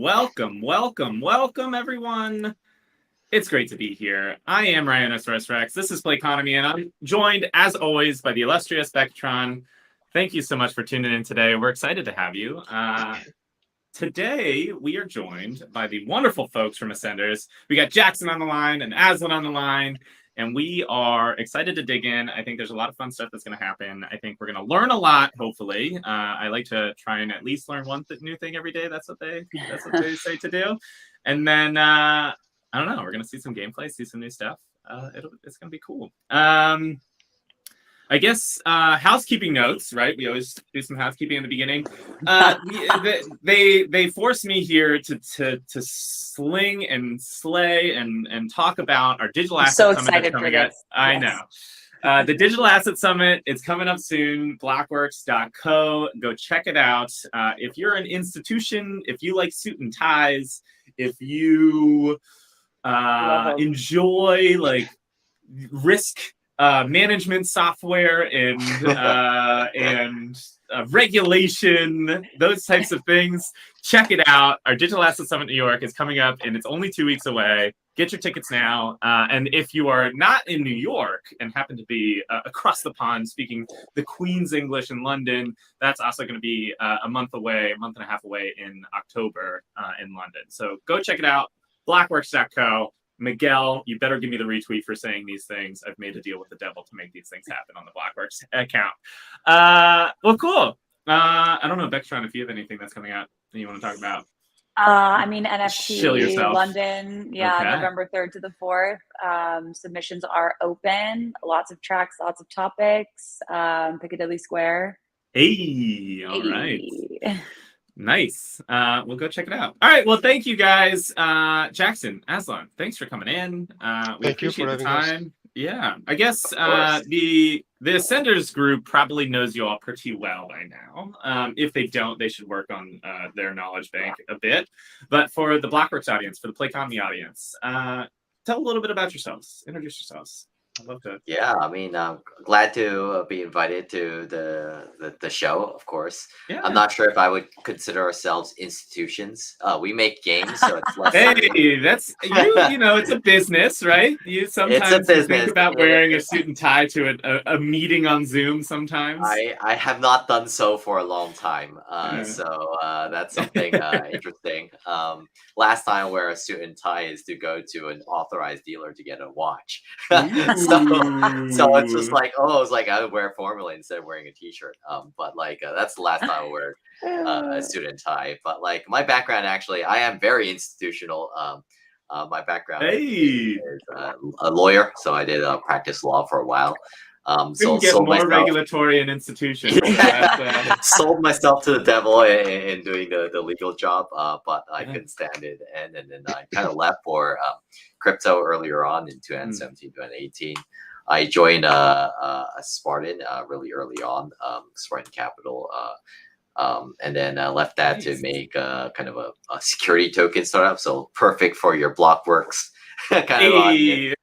Welcome, everyone. It's great to be here. I am Ryan SRS Rex. This is Play Economy, and I'm joined, as always, by the illustrious Spectron. Thank you so much for tuning in today. We're excited to have you. Today, we are joined by the wonderful folks from Ascenders. We got Jackson on the line and Aslan on the line, and we are excited to dig in. I think there's a lot of fun stuff that's going to happen. I think we're going to learn a lot, hopefully. I like to try and at least learn one new thing every day. That's what they say to do. And then, I don't know, we're going to see some gameplay, see some new stuff. It's going to be cool. I guess housekeeping notes, right? We always do some housekeeping in the beginning. They force me here to sling and slay and talk about our digital asset so summit excited that's coming for up. this. I know. The Digital Asset Summit, it's coming up soon, blockworks.co. Go check it out. If you're an institution, if you like suit and ties, if you enjoy like risk management software and regulation, those types of things, check it out. Our Digital Asset Summit New York is coming up, and it's only 2 weeks away. Get your tickets now. And if you are not in New York and happen to be across the pond speaking the Queen's English in London, that's also going to be a month and a half away in October in London. So go check it out, blockworks.co. Miguel, you better give me the retweet for saying these things. I've made a deal with the devil to make these things happen on the Blockworks account. Well, cool. I don't know, Bechtron, if you have anything that's coming out that you want to talk about. NFT London, okay. November 3rd to the 4th. Submissions are open. Lots of tracks, lots of topics. Piccadilly Square. Hey, all right. Nice. We'll go check it out. All right. Well, thank you guys. Jackson, Aslan, thanks for coming in. We appreciate the time. Yeah. I guess the Ascenders group probably knows you all pretty well by now. If they don't, they should work on their knowledge bank a bit. But for the Blockworks audience, for the Play Economy audience, tell a little bit about yourselves. Introduce yourselves. I'd love to. Yeah, I mean, I'm glad to be invited to the show, of course. Yeah. I'm not sure if I would consider ourselves institutions. We make games, so it's less. Hey, that's you know, it's a business, right? You sometimes think about wearing a suit and tie to a meeting on Zoom sometimes. I have not done so for a long time, so that's something interesting. Last time I wear a suit and tie is to go to an authorized dealer to get a watch. So it's just like, it's like I would wear formally instead of wearing a t-shirt. But like that's the last time I wear a suit and tie. But like my background, actually, I am very institutional. My background is a lawyer, so I did practice law for a while. So get more regulatory and institution. Sold myself to the devil in doing the legal job, but I couldn't stand it, and then I kind of left for crypto earlier on in 2017, 2018. I joined Spartan really early on, Spartan Capital, and then left that to make kind of a security token startup. So perfect for your Blockworks kind of audience.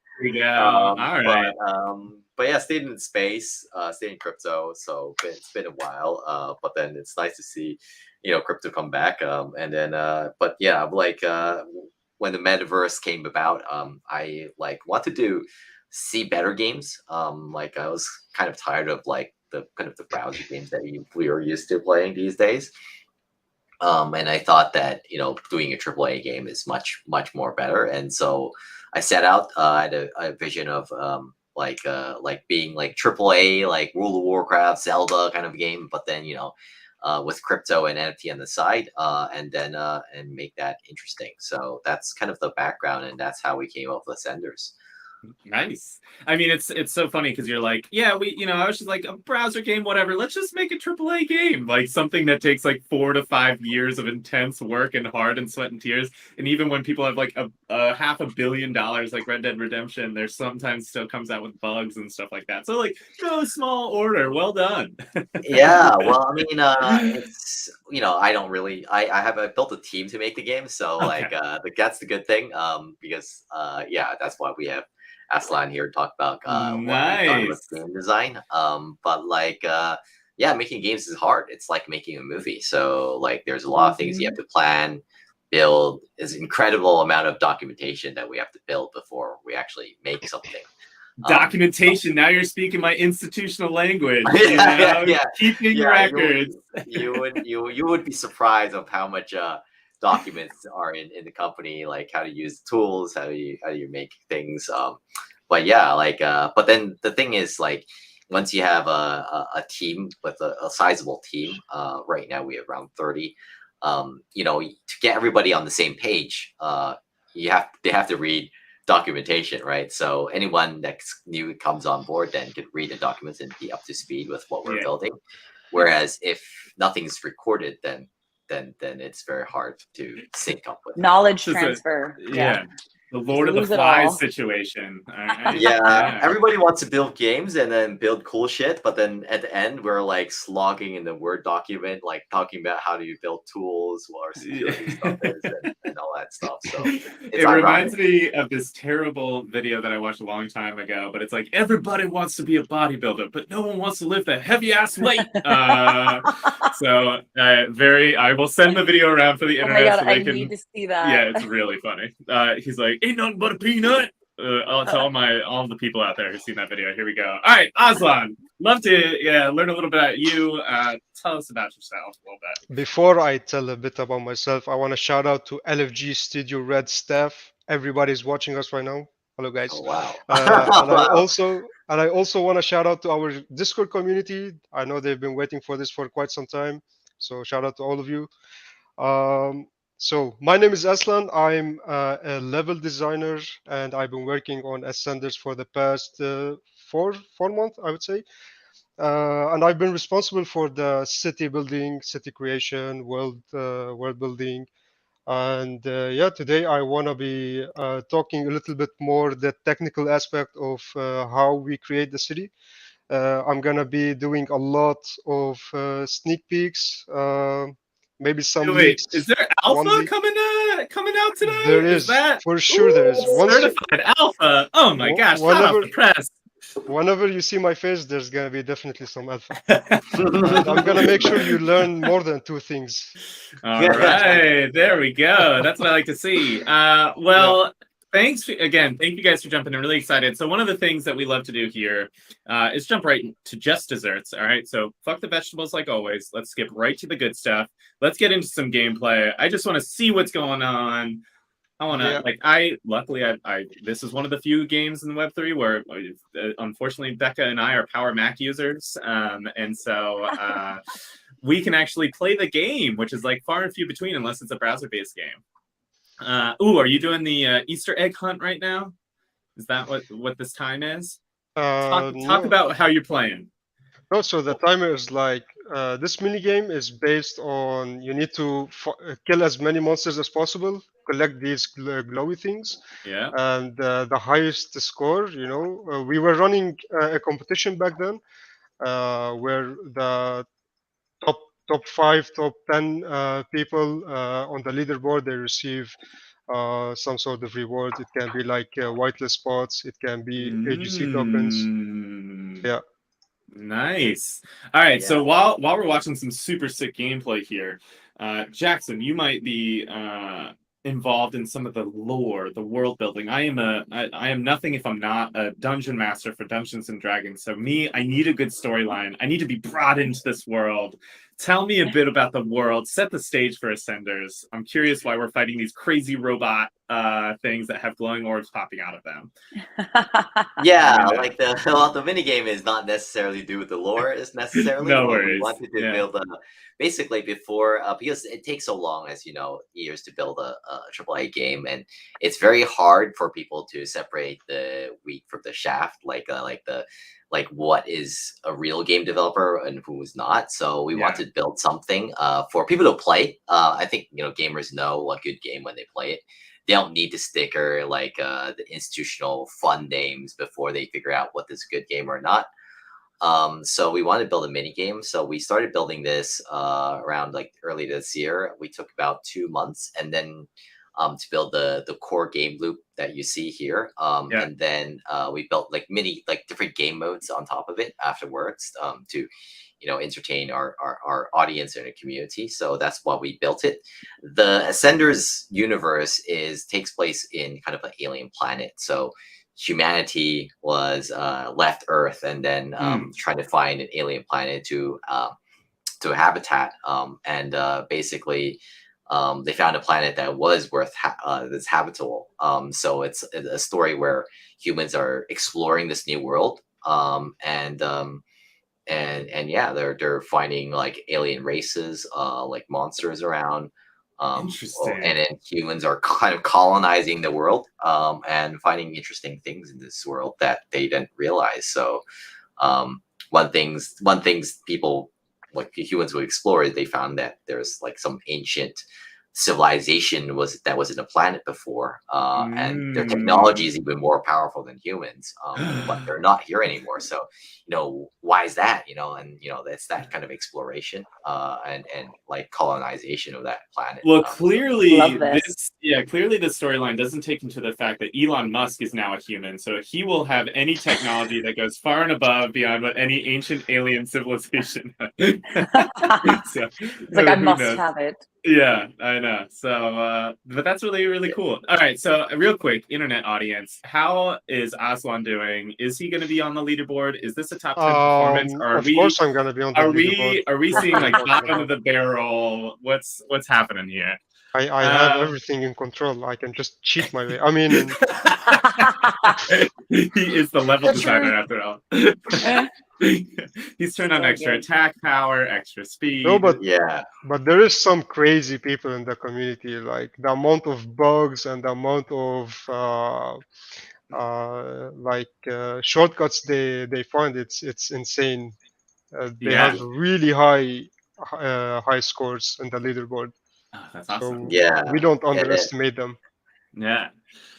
All right. But yeah, stayed in space, stayed in crypto. So it's been a while, but then it's nice to see, crypto come back. And then, but yeah, like when the metaverse came about, I wanted to see better games. Like I was kind of tired of like the browser games that we are used to playing these days. And I thought that doing a AAA game is much more better. And so I set out. I had a vision of like being like AAA, like World of Warcraft, Zelda kind of game, but then with crypto and NFT on the side, and then and make that interesting. So that's kind of the background, and that's how we came up with Ascenders. Nice. I mean, it's so funny because you're like, yeah, I was just like a browser game, whatever. Let's just make a AAA game, like something that takes like 4 to 5 years of intense work and heart and sweat and tears. And even when people have like a $500 million, like Red Dead Redemption, there sometimes still comes out with bugs and stuff like that. So like, no small order. Well done. Yeah. Well, I mean, it's I don't really. I built a team to make the game, so like that's the good thing. Because that's why we have Aslan here to talk about what we've done with game design. But like making games is hard. It's like making a movie. So like there's a lot of things you have to plan, build is incredible amount of documentation that we have to build before we actually make something. Documentation. Now you're speaking my institutional language. Yeah. Keeping records. You would be surprised of how much documents are in the company, like how to use tools, how you make things. But yeah, like but then the thing is, like, once you have a team with a sizable team, right now we have around 30. To get everybody on the same page, they have to read documentation, right? So anyone that's new comes on board then could read the documents and be up to speed with what we're building. Whereas if nothing's recorded, then it's very hard to sync up with knowledge transfer. The Lord of the Flies situation. Yeah, everybody wants to build games and then build cool shit, but then at the end we're like slogging in the Word document, like talking about how do you build tools, what our security stuff is, and all that stuff. So it reminds me of this terrible video that I watched a long time ago, but it's like everybody wants to be a bodybuilder, but no one wants to lift a heavy ass weight. I will send the video around for the internet. Oh my God, I need to see that. Yeah, it's really funny. He's like, ain't nothing but a peanut. I'll tell all the people out there who've seen that video. Here we go. All right, Aslan, love to learn a little bit about you. Tell us about yourself a little bit. Before I tell a bit about myself, I want to shout out to LFG Studio Red staff. Everybody's watching us right now. Hello, guys. Oh, wow. And I also want to shout out to our Discord community. I know they've been waiting for this for quite some time. So shout out to all of you. So my name is Aslan. I'm a level designer, and I've been working on Ascenders for the past four months, I would say. And I've been responsible for the city building, city creation, world building. And today I want to be talking a little bit more the technical aspect of how we create the city. I'm gonna be doing a lot of sneak peeks, maybe some leaks. Is there alpha coming out today? There is that for sure. There is certified alpha. Oh my gosh! Hot off the press. Whenever you see my face, there's gonna be definitely some alpha. And I'm gonna make sure you learn more than two things. All right, there we go. That's what I like to see. Thanks again. Thank you guys for jumping. I'm really excited. So one of the things that we love to do here is jump right to just desserts. All right. So fuck the vegetables like always. Let's skip right to the good stuff. Let's get into some gameplay. I just want to see what's going on. I want to this is one of the few games in Web3 where unfortunately Becca and I are Power Mac users. And so we can actually play the game, which is like far and few between unless it's a browser-based game. Are you doing the Easter egg hunt right now? Is that what this time is? Talk about how you're playing. No, so the timer is like this mini game is based on you need to kill as many monsters as possible, collect these glowy things, and the highest score. We were running a competition back then where the top 5, top 10 people on the leaderboard, they receive some sort of reward. It can be like whitelist spots. It can be AGC tokens. Yeah. Nice. All right. So while we're watching some super sick gameplay here, Jackson, you might be involved in some of the lore, the world building. I am nothing if I'm not a dungeon master for Dungeons and Dragons. So I need a good storyline. I need to be brought into this world. Tell me a bit about the world. Set the stage for Ascenders. I'm curious why we're fighting these crazy robot things that have glowing orbs popping out of them. Like the mini game is not necessarily to do with the lore. Is necessarily. No worries. We wanted to build basically before because it takes so long, as you know, years to build a AAA game, and it's very hard for people to separate the wheat from the shaft, like what is a real game developer and who is not. So we want to build something for people to play. I think gamers know a good game when they play it. They don't need to sticker like the institutional fun names before they figure out what is a good game or not. So we wanted to build a mini game. So we started building this around like early this year. We took about 2 months, and then to build the core game loop that you see here. And then we built like different game modes on top of it afterwards to entertain our audience and our community. So that's why we built it. The Ascenders universe takes place in kind of an alien planet. So humanity was left Earth and then trying to find an alien planet to habitat. And basically, they found a planet that was worth that's habitable. So it's a story where humans are exploring this new world. And yeah, they're finding like alien races, like monsters around. Interesting. And then humans are kind of colonizing the world and finding interesting things in this world that they didn't realize. So one things people like humans would explore is they found that there's like some ancient civilization that was in a planet before, and their technology is even more powerful than humans, but they're not here anymore. So why is that? And that's that kind of exploration and like colonization of that planet. Well, clearly this storyline doesn't take into the fact that Elon Musk is now a human, so he will have any technology that goes far and above beyond what any ancient alien civilization has. So, I must have it. Yeah, I know. So, but that's really, really cool. All right, so real quick, internet audience, how is Aslan doing? Is he going to be on the leaderboard? Is this a top 10 performance? Or of course, I'm going to be on the leaderboard. Are we seeing like bottom of the barrel? What's happening here? I have everything in control. I can just cheat my way. I mean, he is the level designer after all. He's turned on extra attack power, extra speed. No, but there is some crazy people in the community. Like the amount of bugs and the amount of shortcuts they find. It's insane. They have really high scores in the leaderboard. Oh, that's awesome. So, we don't underestimate them. Yeah,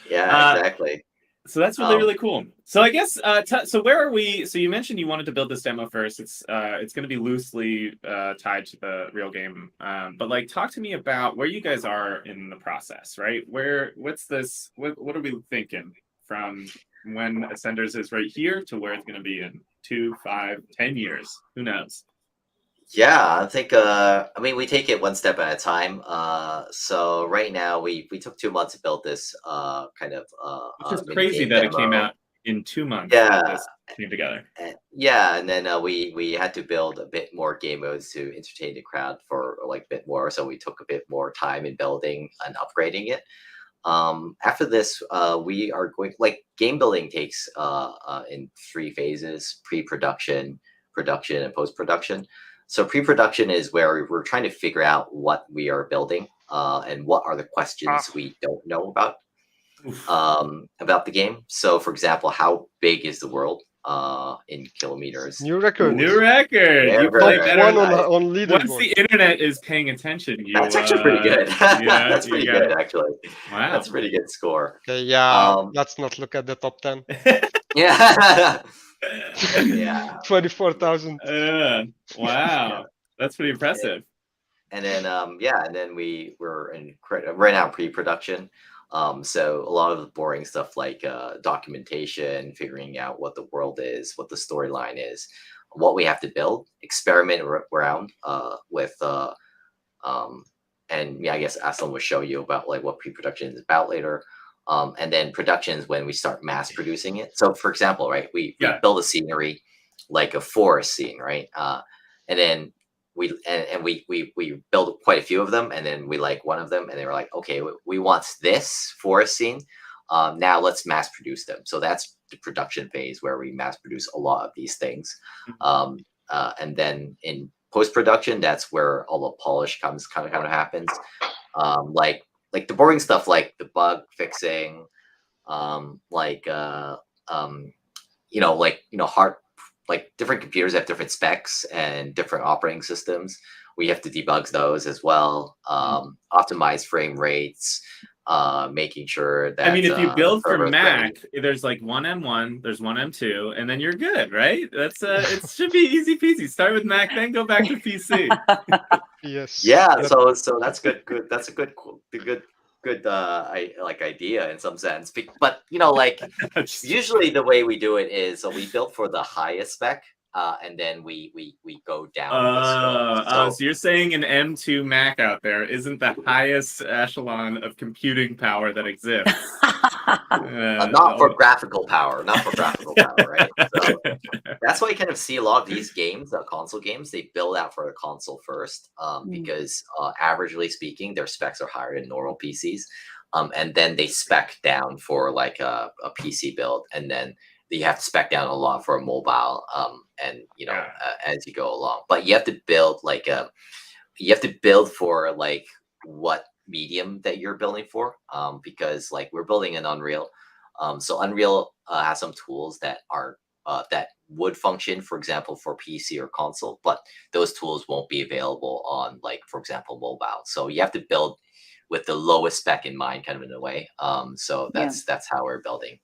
exactly. So that's really, really cool. So I guess, so where are we? So you mentioned you wanted to build this demo first. It's going to be loosely tied to the real game. But like, talk to me about where you guys are in the process, right? What's this? What are we thinking from when Ascenders is right here to where it's going to be in 2, 5, 10 years? Who knows? Yeah, I think we take it one step at a time. So right now we took 2 months to build this kind of which is crazy that it came out in 2 months. Yeah, this came together. And then we had to build a bit more game modes to entertain the crowd for like a bit more. So we took a bit more time in building and upgrading it. After this, we are going game building takes in 3 phases: pre-production, production, and post-production. So pre-production is where we're trying to figure out what we are building and what are the questions we don't know about the game. So, for example, how big is the world in kilometers? New record. You play better on leaderboard. Once the internet is paying attention, that's actually pretty good. That's pretty good, actually. Wow, that's a pretty good score. Okay, let's not look at the top 10. Yeah. 24,000. Wow, that's pretty impressive. And then we're right now pre-production. So a lot of the boring stuff like documentation, figuring out what the world is, what the storyline is, what we have to build, experiment around with and I guess Aslan will show you about like what pre-production is about later. And then production is when we start mass producing it. So for example, right, we build a scenery like a forest scene, right? And then we build quite a few of them, and then we like one of them, and they were like, okay, we want this forest scene. Now let's mass produce them. So that's the production phase where we mass produce a lot of these things. And then in post-production, that's where all the polish kind of happens. Like the boring stuff, like the bug fixing, like different computers have different specs and different operating systems. We have to debug those as well, optimize frame rates, making sure that. I mean, if you build for Mac, there's like one M1, there's one M2, and then you're good, right? That's it should be easy peasy. Start with Mac, then go back to PC. Yes. Yeah. So that's good. That's a good good idea in some sense. But like usually the way we do it is we build for the highest spec, and then we go down the scale. So you're saying an M2 Mac out there isn't the highest echelon of computing power that exists? Not for graphical power, right? So that's why you kind of see a lot of these games, console games, they build out for the console first, because averagely speaking, their specs are higher than normal PCs, and then they spec down for like a PC build, and then you have to spec down a lot for a mobile, and as you go along. But you have to build for like what medium that you're building for, because like we're building an Unreal, so Unreal has some tools that are that would function, for example, for PC or console, but those tools won't be available on, like, for example, mobile. So you have to build with the lowest spec in mind, kind of in a way. So that's how we're building.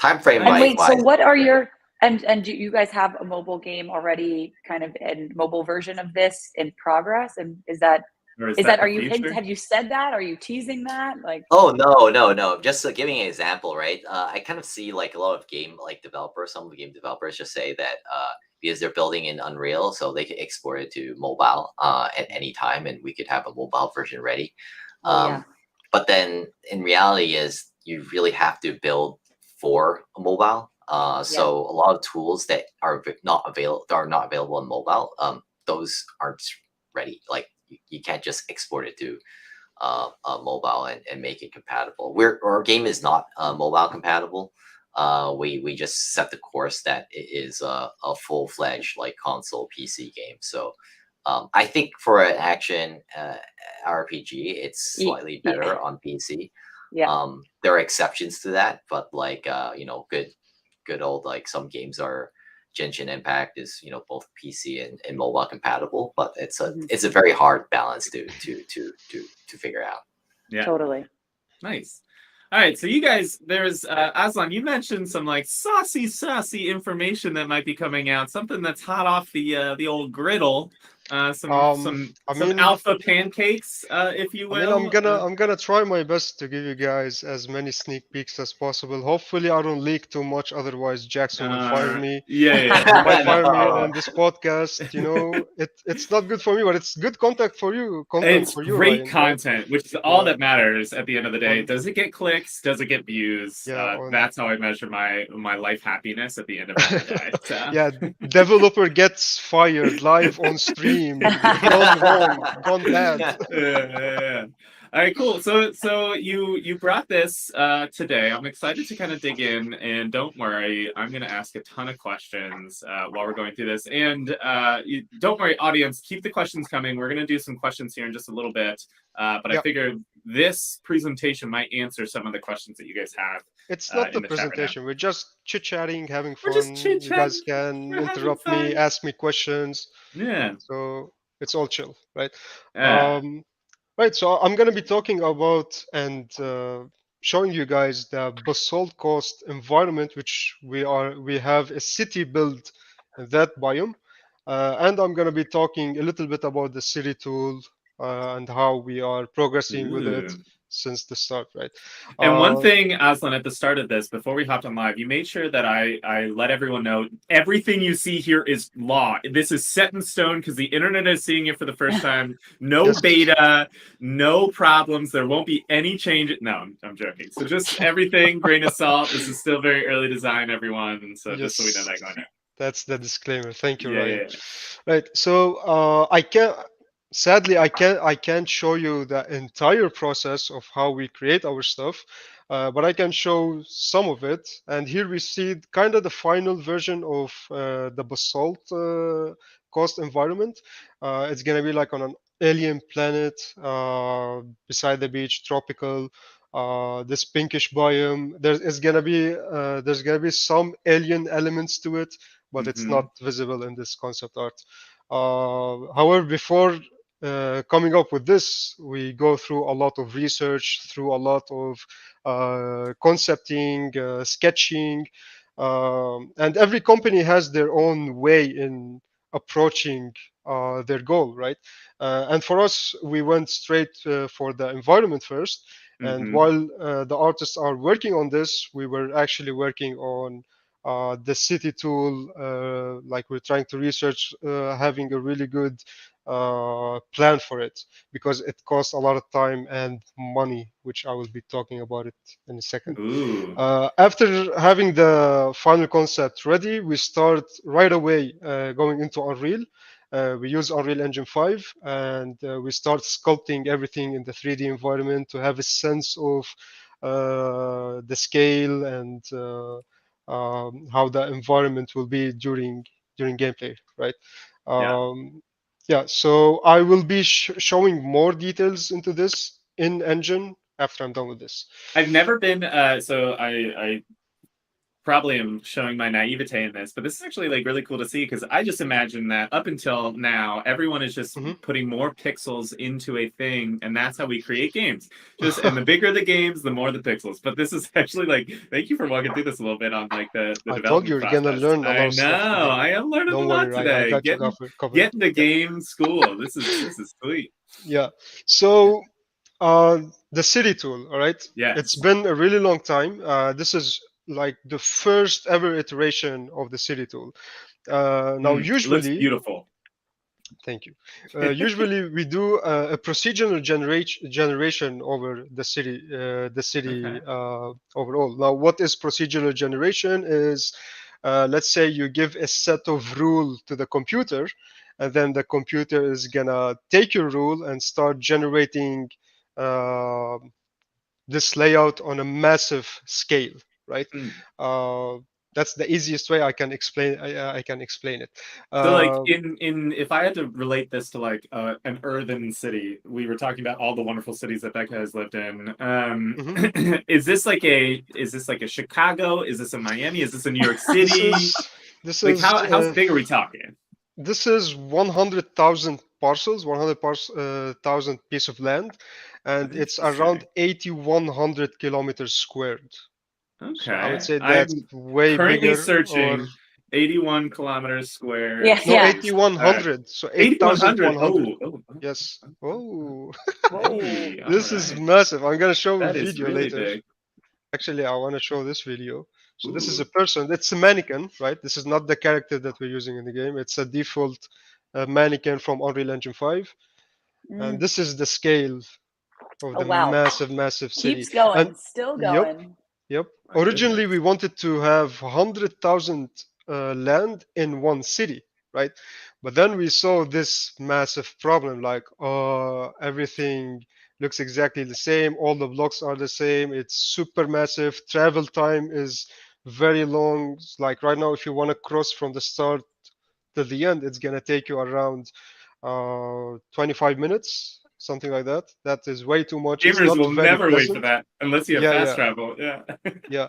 Time frame. And wait, so what are your and do you guys have a mobile game already, kind of a mobile version of this in progress? And is that are you have you said that? Are you teasing that? Like, oh no, just giving an example, right? I kind of see like a lot of game developers, some of the game developers just say that because they're building in Unreal, so they can export it to mobile at any time, and we could have a mobile version ready. But then in reality is you really have to build for a mobile. So a lot of tools that are not available on mobile, those aren't ready. Like you can't just export it to mobile and make it compatible. Our game is not mobile compatible. We just set the course that it is a full-fledged like console PC game. So I think for an action RPG, it's slightly better on PC. There are exceptions to that, but like good old, like, some games are Genshin Impact is both PC and mobile compatible, but it's a very hard balance to figure out. Yeah, totally. Nice. All right, so you guys, there's Aslan, you mentioned some like saucy information that might be coming out, something that's hot off the old griddle. Some alpha pancakes, if you will. I'm gonna try my best to give you guys as many sneak peeks as possible. Hopefully, I don't leak too much. Otherwise, Jackson will fire me. He might fire me on this podcast. It's not good for me, but it's good content for you. It's for you, great Ryan, content, right? Which is all that matters at the end of the day. Does it get clicks? Does it get views? That's how I measure my life happiness at the end of every day. So. Developer gets fired live on stream. Gone wrong, gone bad. All right, cool. So you brought this today. I'm excited to kind of dig in, and don't worry, I'm going to ask a ton of questions while we're going through this. And don't worry, audience, keep the questions coming. We're going to do some questions here in just a little bit, but I figured this presentation might answer some of the questions that you guys have. It's not the presentation. We're just chit-chatting, having fun. You guys can interrupt me, ask me questions. Yeah. So it's all chill, right? Right, so I'm going to be talking about and showing you guys the basalt coast environment, which we have a city built in that biome. And I'm going to be talking a little bit about the city tool and how we are progressing with it since the start, right? And one thing, Aslan, at the start of this, before we hopped on live, you made sure that I let everyone know everything you see here is law. This is set in stone because the internet is seeing it for the first time. No beta, no problems. There won't be any change. No, I'm joking. So just everything, grain of salt. This is still very early design, everyone. And so just so we know that going on. That's the disclaimer. Thank you, Ryan. Right. So sadly, I can't show you the entire process of how we create our stuff, but I can show some of it. And here we see kind of the final version of the basalt coast environment. It's gonna be like on an alien planet beside the beach, tropical. This pinkish biome. There's gonna be some alien elements to it, but it's not visible in this concept art. However, before coming up with this, we go through a lot of research, through a lot of concepting, sketching, and every company has their own way in approaching their goal, right? And for us, we went straight for the environment first. And while the artists are working on this, we were actually working on the city tool. Like we're trying to research having a really good plan for it, because it costs a lot of time and money, which I will be talking about it in a second. Ooh. After having the final concept ready, we start right away going into Unreal. We use Unreal Engine 5, and we start sculpting everything in the 3D environment to have a sense of the scale and how the environment will be during gameplay, right? Yeah, so I will be showing more details into this in Engine after I'm done with this. I've never been, so I probably am showing my naivete in this, but this is actually like really cool to see, because I just imagine that up until now, everyone is just putting more pixels into a thing, and that's how we create games. And the bigger the games, the more the pixels. But this is actually like, thank you for walking through this a little bit on like the I development told you you're process. gonna learn a lot I of stuff know, today. I am learning Don't a lot worry, today. I got you covered. Getting the game school. This is sweet. Yeah. So the city tool, all right? Yes. It's been a really long time. This is like the first ever iteration of the city tool. Now, It usually, looks beautiful. thank you. Usually, we do a procedural generation over the city, Okay. overall. Now, what is procedural generation? Is let's say you give a set of rule to the computer, and then the computer is gonna take your rule and start generating uh, this layout on a massive scale, right? That's the easiest way I can explain. I can explain it. So like in if I had to relate this to like an urban city, we were talking about all the wonderful cities that Becca has lived in. Is this like a Chicago? Is this a Miami? Is this a New York City? This Like is how big are we talking? This is 100,000 parcels, 100,000 piece of land, and it's around 8,100 kilometers squared. Okay. So I would say I'm that's way currently bigger. searching 81 kilometers squared. Yeah, No, yeah. 8,100. So 8,100. 8,100. Oh. Yes. Oh, Whoa. this is massive. I'm gonna show a That is video really later. big. Actually, I want to show this video. So this is Ooh. a person. It's a mannequin, right? This is not the character that we're using in the game. It's a default mannequin from Unreal Engine 5. And this is the scale of Oh, the wow. massive city. Keeps going, And still yep, going. yep. My Originally, goodness. we wanted to have 100,000 land in one city, right? But then we saw this massive problem, like everything looks exactly the same, all the blocks are the same, it's super massive, travel time is very long. Like right now, if you want to cross from the start to the end, it's gonna take you around 25 minutes, something like that. That is way too much. It's Gamers not will very never wait for pleasant. that unless you have Yeah, fast yeah, travel. Yeah.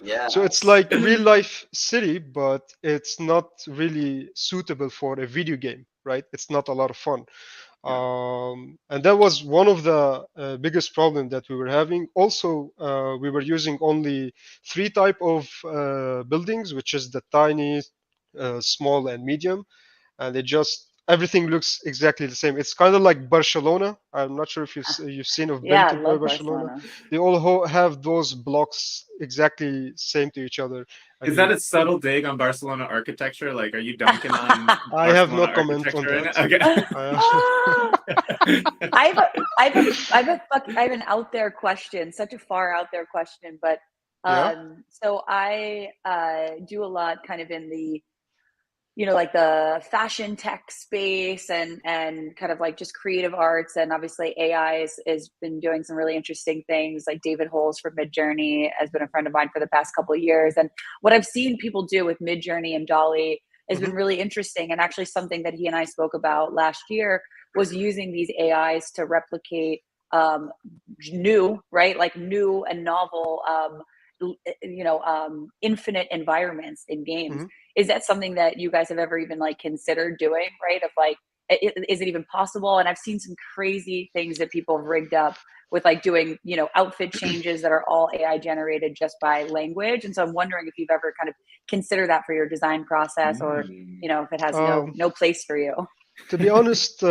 yeah. So it's Yes. like real life city, but it's not really suitable for a video game, right? It's not a lot of fun. And that was one of the biggest problem that we were having. Also, we were using only three type of buildings, which is the tiny, small, and medium, and it just everything looks exactly the same. It's kind of like Barcelona. I'm not sure if you've seen or been Yeah, I to love Barcelona. Barcelona. They all have those blocks exactly same to each other. And Is that a subtle dig on Barcelona architecture? Like, are you dunking on I have no Barcelona comment on architecture right that. now? Okay. I have an out there question, such a far out there question, but Yeah. so I do a lot kind of in the, you know, like the fashion tech space and kind of like just creative arts, and obviously AI has been doing some really interesting things. Like David Holes from Midjourney has been a friend of mine for the past couple of years, and what I've seen people do with Midjourney and Dolly has been really interesting, and actually something that he and I spoke about last year was using these AIs to replicate new, right, like new and novel infinite environments in games. Mm-hmm. Is that something that you guys have ever even like considered doing, right? Of like, is it even possible? And I've seen some crazy things that people have rigged up with like doing, you know, outfit changes that are all AI generated just by language. And so I'm wondering if you've ever kind of considered that for your design process, or, you know, if it has no place for you. To be honest,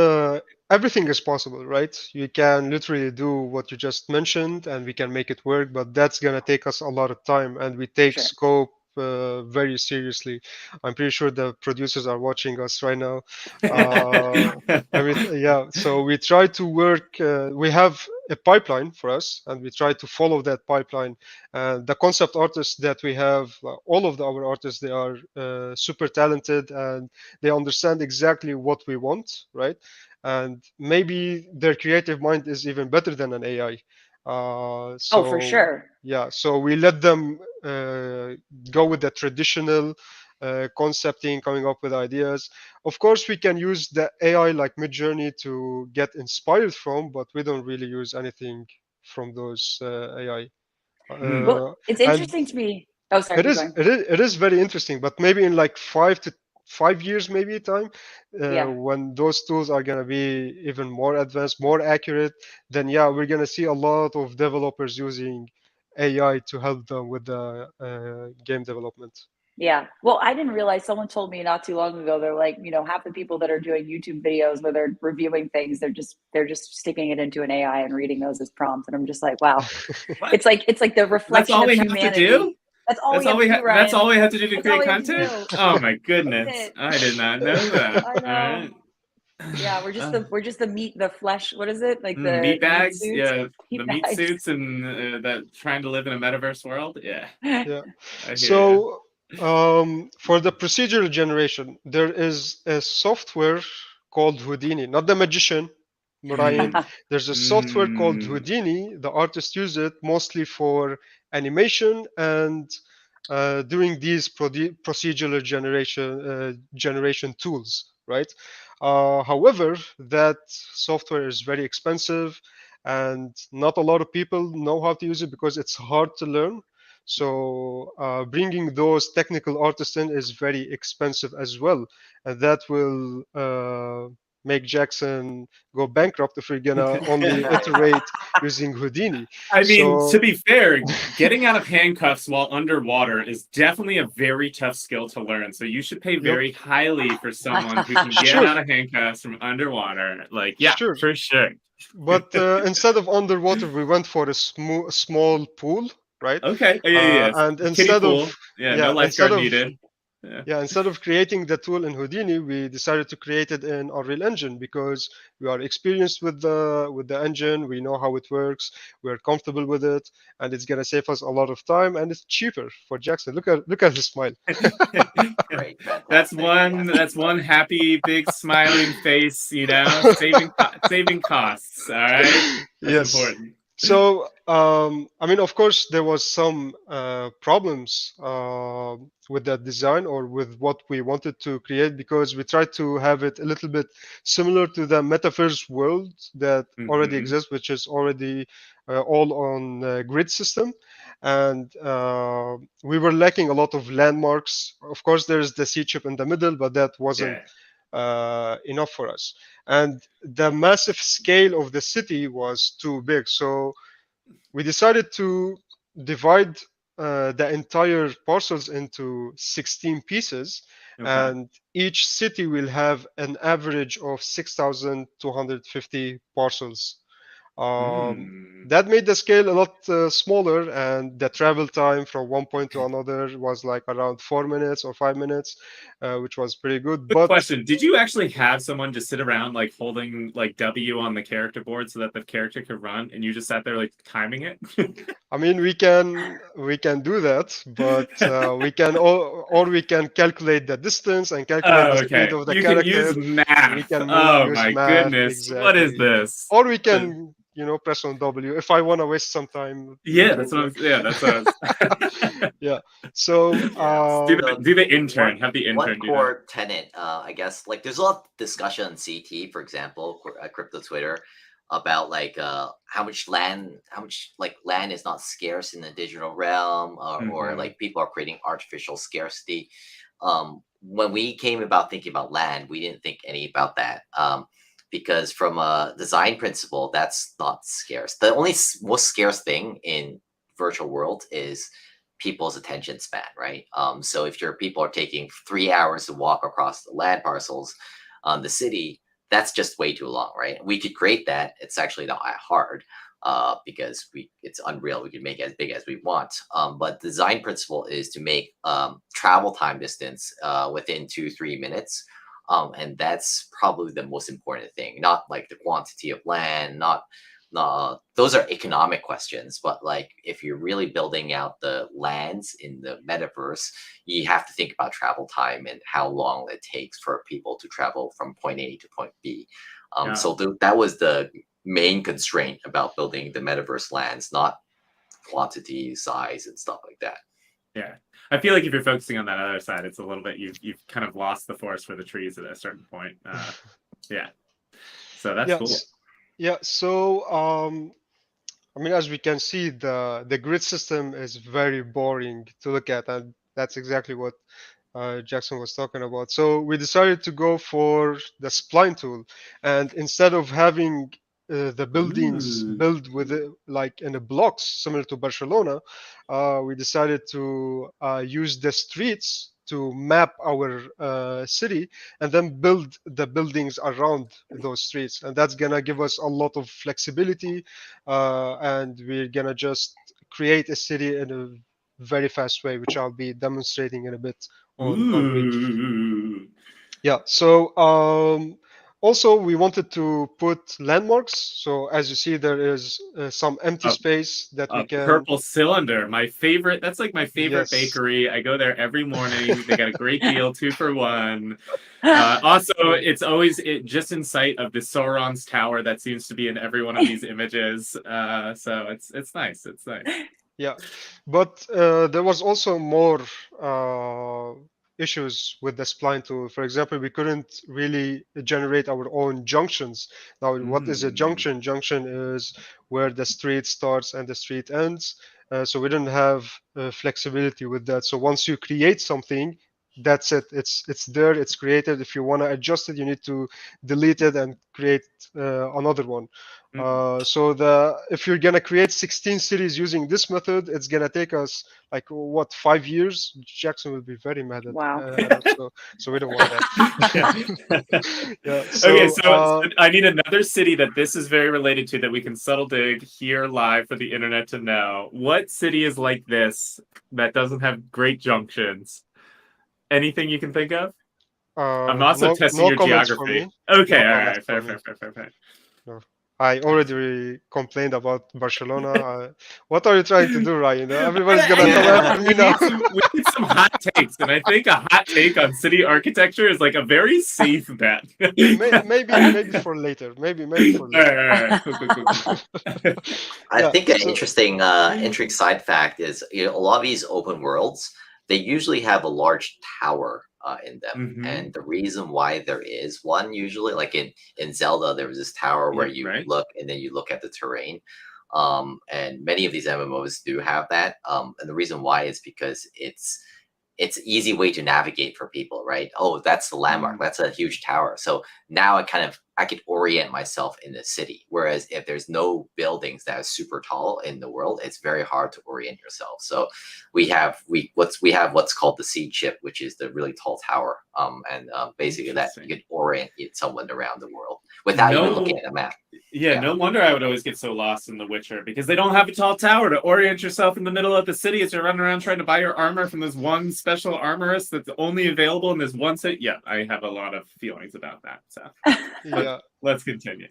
everything is possible, right? You can literally do what you just mentioned, and we can make it work, but that's gonna take us a lot of time, and we take Sure. scope very seriously. I'm pretty sure the producers are watching us right now. Yeah, so we try to work. We have a pipeline for us, and we try to follow that pipeline. The concept artists that we have, all of our artists, they are super talented, and they understand exactly what we want, right? And maybe their creative mind is even better than an AI. Oh, for So sure. yeah, so we let them go with the traditional concepting, coming up with ideas. Of course, we can use the AI like Midjourney to get inspired from, but we don't really use anything from those AI. Mm. Well, it's And interesting to me. Oh, sorry, it keep is going. it is very interesting, but maybe in like 5 years, maybe time, Yeah. when those tools are gonna be even more advanced, more accurate, then yeah, we're gonna see a lot of developers using AI to help them with the game development. Yeah. Well, I didn't realize someone told me not too long ago. They're like, half the people that are doing YouTube videos where they're reviewing things, they're just sticking it into an AI and reading those as prompts. And I'm just like, wow. What? It's like the That's reflection all of we have to do? humanity. That's all we have to do, That's Ryan. all we have to do to That's all create we have to content? do. Oh my That's goodness. it. I did not know that. I All know. right. Yeah, we're just the meat, the flesh. What is it? Like Meat the meat bags, suits? yeah, the Meat meat bags. suits and that trying to live in a metaverse world. Yeah, Yeah. I hear you. So for the procedural generation, there is a software called Houdini, not the magician, Ryan. Mm, There's a software called mm, Houdini. The artists use it mostly for animation and doing these procedural generation tools, right? However, that software is very expensive, and not a lot of people know how to use it because it's hard to learn. So bringing those technical artists in is very expensive as well, and that will make Jackson go bankrupt if we're gonna only iterate using Houdini. I mean, to So be fair, getting out of handcuffs while underwater is definitely a very tough skill to learn. So you should pay yep, very highly for someone who can get sure, out of handcuffs from underwater. Like, yeah, sure. for sure. But instead of underwater, we went for a small pool, right? Okay. Oh, yeah, yeah, yeah. And Kiddie instead of pool. Yeah, no yeah, instead lifeguard of needed. Yeah. yeah, instead of creating the tool in Houdini, we decided to create it in Unreal Engine because we are experienced with the engine. We know how it works. We're comfortable with it, and it's gonna save us a lot of time, and it's cheaper for Jackson. Look at his smile. Great, That's fantastic. one. Yes. That's one happy, big, smiling face. Saving costs. All right, that's Yes. important. So, I mean, of course, there was some problems with that design or with what we wanted to create because we tried to have it a little bit similar to the metaverse world that already Hmm. exists, which is already all on grid system. And we were lacking a lot of landmarks. Of course, there's the sea chip in the middle, but that wasn't Yeah. enough for us. And the massive scale of the city was too big. So we decided to divide the entire parcels into 16 pieces, Okay. and each city will have an average of 6,250 parcels. Mm. That made the scale a lot smaller, and the travel time from one point to another was like around 4 minutes or 5 minutes, which was pretty good. Quick But question: did you actually have someone just sit around like holding like W on the character board so that the character could run, and you just sat there like timing it? I mean, we can do that, but we can or we can calculate the distance and calculate Oh, the speed okay. of the You can use character. We math. can Oh use my math goodness. What is exactly, this? or we can press on W. If I want to waste some time, we Yeah, can. that's what I'm. Yeah, that's what I was. Yeah. So Yes. Do the intern. One Have the one intern do that. core tenet, I guess, like there's a lot of discussion on CT, for example, crypto Twitter, about like how much like land is not scarce in the digital realm, or Hmm. like people are creating artificial scarcity. When we came about thinking about land, we didn't think any about that. Because from a design principle, that's not scarce. The only most scarce thing in virtual world is people's attention span, right? So if your people are taking 3 hours to walk across the land parcels, the city, that's just way too long, right? We could create that. It's actually not that hard because it's Unreal. We can make it as big as we want. But the design principle is to make travel time distance within 2-3 minutes. And that's probably the most important thing, not like the quantity of land, not those are economic questions, but like if you're really building out the lands in the metaverse, you have to think about travel time and how long it takes for people to travel from point A to point B. So that was the main constraint about building the metaverse lands, not quantity, size, and stuff like that. Yeah, I feel like if you're focusing on that other side, it's a little bit you've kind of lost the forest for the trees at a certain point. Yeah, so that's cool. Yeah, so I mean, as we can see, the grid system is very boring to look at, and that's exactly what Jackson was talking about. So we decided to go for the spline tool, and instead of having the buildings built with like in a blocks similar to Barcelona, we decided to use the streets to map our city and then build the buildings around those streets, and that's gonna give us a lot of flexibility, and we're gonna just create a city in a very fast way, which I'll be demonstrating in a bit on Unreal. Yeah, so also we wanted to put landmarks. So as you see, there is some empty space that we can. Purple Cylinder, my favorite. That's like my favorite bakery. I go there every morning. They got a great deal, 2 for 1. Also, it's always just in sight of the Sauron's tower that seems to be in every one of these images. So it's nice. It's nice. Yeah, but there was also more issues with the spline tool. For example, we couldn't really generate our own junctions. Now, what is a junction? Junction is where the street starts and the street ends. So we didn't have flexibility with that. So once you create something, that's it. It's there. It's created. If you want to adjust it, you need to delete it and create another one. So if you're gonna create 16 cities using this method, it's gonna take us like 5 years. Jackson will be very mad at, us, so we don't want that. Yeah, so I need another city that this is very related to that we can subtle dig here live for the internet to know. What city is like this that doesn't have great junctions? Anything you can think of? I'm also testing your geography. Okay, all right, fair. No. I already complained about Barcelona. What are you trying to do, Ryan? Everybody's gonna come after me now. We need some hot takes, and I think a hot take on city architecture is like a very safe bet. maybe for later. Maybe for later. I think an interesting side fact is, a lot of these open worlds, they usually have a large tower in them, and the reason why there is one, usually like in Zelda, there was this tower where you look and then you look at the terrain, and many of these MMOs do have that, and the reason why is because it's an easy way to navigate for people, right? Oh, that's the landmark, that's a huge tower, so now I could orient myself in the city. Whereas if there's no buildings that are super tall in the world, it's very hard to orient yourself. So we have what's called the seed chip, which is the really tall tower, and basically that you could orient someone around the world without even looking at a map. Yeah, no wonder I would always get so lost in The Witcher, because they don't have a tall tower to orient yourself in the middle of the city as you're running around trying to buy your armor from this one special armorist that's only available in this one city. Yeah, I have a lot of feelings about that. So let's continue.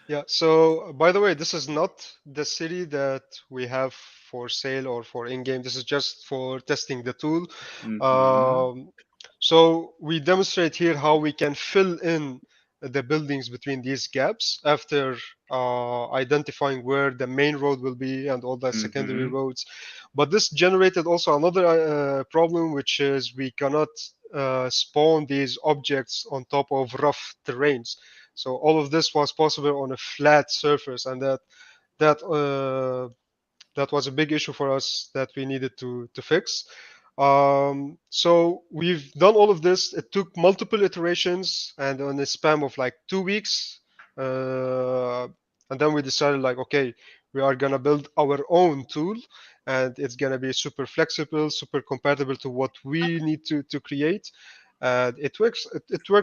Yeah, so by the way, this is not the city that we have for sale or for in-game. This is just for testing the tool. So we demonstrate here how we can fill in the buildings between these gaps after identifying where the main road will be and all the secondary roads. But this generated also another problem, which is we cannot spawn these objects on top of rough terrains. So all of this was possible on a flat surface, and that was a big issue for us that we needed to fix. So we've done all of this. It took multiple iterations and on a span of like 2 weeks. And then we decided like, okay, we are gonna build our own tool, and it's gonna be super flexible, super compatible to what we need to create. and it works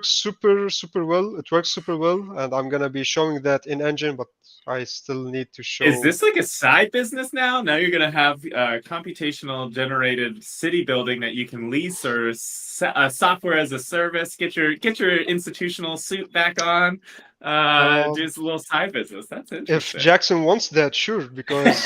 super well. It works super well, and I'm gonna be showing that in engine, but I still need to show. Is this like a side business now? Now you're gonna have computational generated city building that you can lease, or software as a service. Get your institutional suit back on. Just a little side business. That's If interesting. Jackson wants that, sure, because